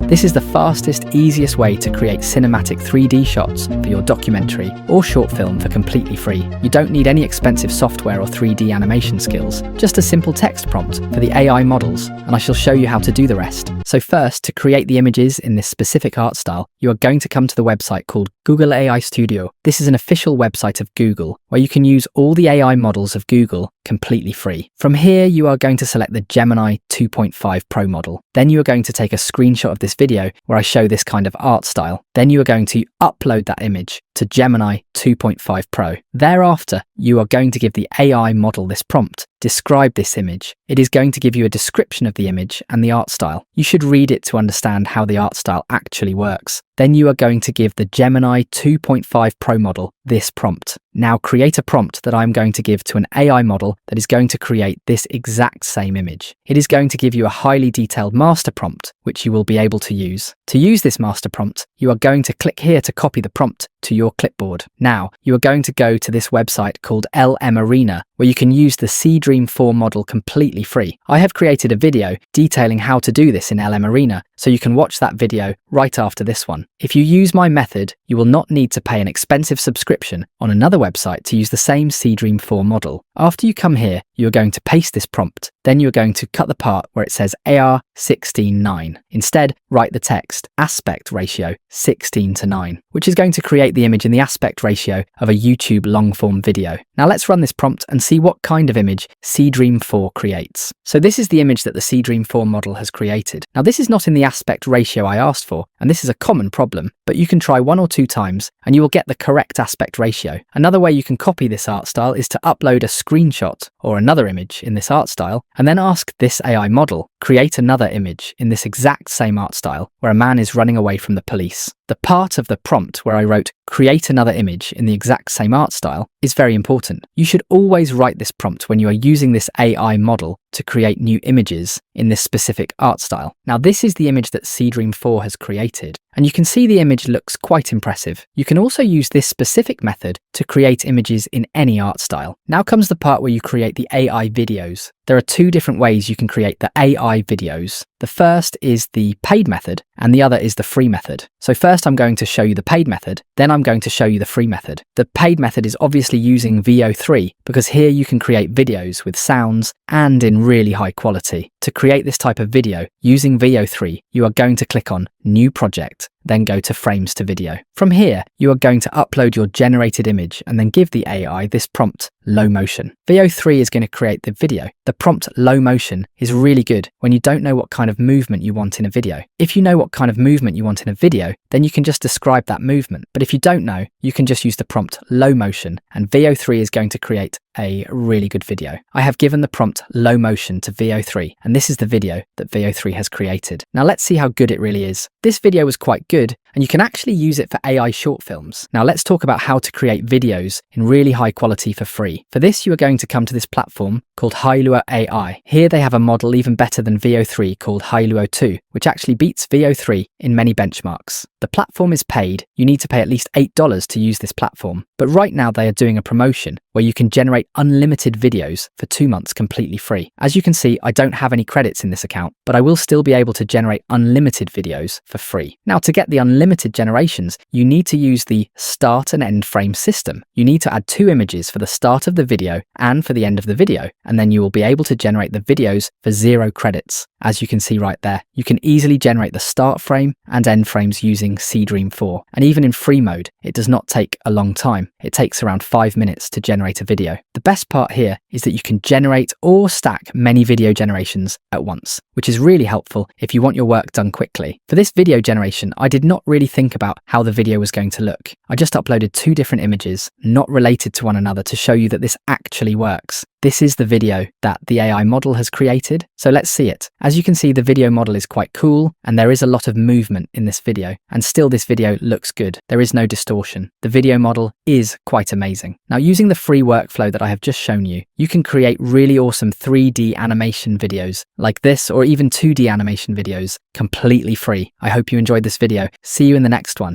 This is the fastest, easiest way to create cinematic 3D shots for your documentary or short film for completely free. You don't need any expensive software or 3D animation skills, just a simple text prompt for the AI models, and I shall show you how to do the rest. So first, to create the images in this specific art style, you are going to come to the website called Google AI Studio. This is an official website of Google where you can use all the AI models of Google completely free. From here, you are going to select the Gemini 2.5 Pro model. Then you are going to take a screenshot of this video where I show this kind of art style. Then you are going to upload that image to Gemini 2.5 Pro. Thereafter, you are going to give the AI model this prompt. Describe this image. It is going to give you a description of the image and the art style. You should read it to understand how the art style actually works. Then you are going to give the Gemini 2.5 Pro model this prompt. Now create a prompt that I'm going to give to an AI model that is going to create this exact same image. It is going to give you a highly detailed master prompt, which you will be able to use. To use this master prompt, you are going to click here to copy the prompt to your clipboard. Now, you are going to go to this website called LM Arena, where you can use the Seedream 4 model completely free. I have created a video detailing how to do this in LM Arena, so you can watch that video right after this one. If you use my method, you will not need to pay an expensive subscription on another website to use the same Seedream 4 model. After you come here, you are going to paste this prompt. Then you are going to cut the part where it says AR 16:9. Instead, write the text aspect ratio 16:9, which is going to create the image in the aspect ratio of a YouTube long-form video. Now let's run this prompt and see what kind of image Seedream 4 creates. So this is the image that the Seedream 4 model has created. Now this is not in the aspect ratio I asked for, and this is a common problem, but you can try 1 or 2 times and you will get the correct aspect ratio. Another way you can copy this art style is to upload a screenshot or another image in this art style and then ask this AI model, create another image in this exact same art style where a man is running away from the police. The part of the prompt where I wrote create another image in the exact same art style is very important. You should always write this prompt when you are using this AI model to create new images in this specific art style. Now this is the image that Seedream 4 has created, and you can see the image looks quite impressive. You can also use this specific method to create images in any art style. Now comes the part where you create the AI videos. There are 2 different ways you can create the AI videos. The first is the paid method and the other is the free method. So first I'm going to show you the paid method, then I'm going to show you the free method. The paid method is obviously using VO3 because here you can create videos with sounds and in really high quality. To create this type of video using VO3, you are going to click on New Project, then go to Frames to Video. From here, you are going to upload your generated image and then give the AI this prompt, low motion. VO3 is going to create the video. The prompt low motion is really good when you don't know what kind of movement you want in a video. If you know what kind of movement you want in a video, then you can just describe that movement. But if you don't know, you can just use the prompt low motion and VO3 is going to create a really good video. I have given the prompt low motion to VO3 and this is the video that VO3 has created. Now let's see how good it really is. This video was quite good and you can actually use it for AI short films. Now let's talk about how to create videos in really high quality for free. For this, you are going to come to this platform called Hailuo AI. Here they have a model even better than VO3 called Hailuo 2, which actually beats VO3 in many benchmarks. The platform is paid. You need to pay at least $8 to use this platform. But right now they are doing a promotion where you can generate unlimited videos for 2 months completely free. As you can see, I don't have any credits in this account, but I will still be able to generate unlimited videos for free. Now to get the unlimited generations, you need to use the start and end frame system. You need to add 2 images for the start of the video and for the end of the video, and then you will be able to generate the videos for 0 credits. As you can see right there, you can easily generate the start frame and end frames using Seedream 4. And even in free mode, it does not take a long time. It takes around 5 minutes to generate a video. The best part here is that you can generate or stack many video generations at once, which is really helpful if you want your work done quickly. For this video generation, I did not really think about how the video was going to look. I just uploaded 2 different images, not related to one another, to show you that this actually works. This is the video that the AI model has created, so let's see it. As you can see, the video model is quite cool and there is a lot of movement in this video, and still this video looks good. There is no distortion. The video model is quite amazing. Now using the free workflow that I have just shown you, you can create really awesome 3D animation videos like this, or even 2D animation videos completely free. I hope you enjoyed this video. See you in the next one.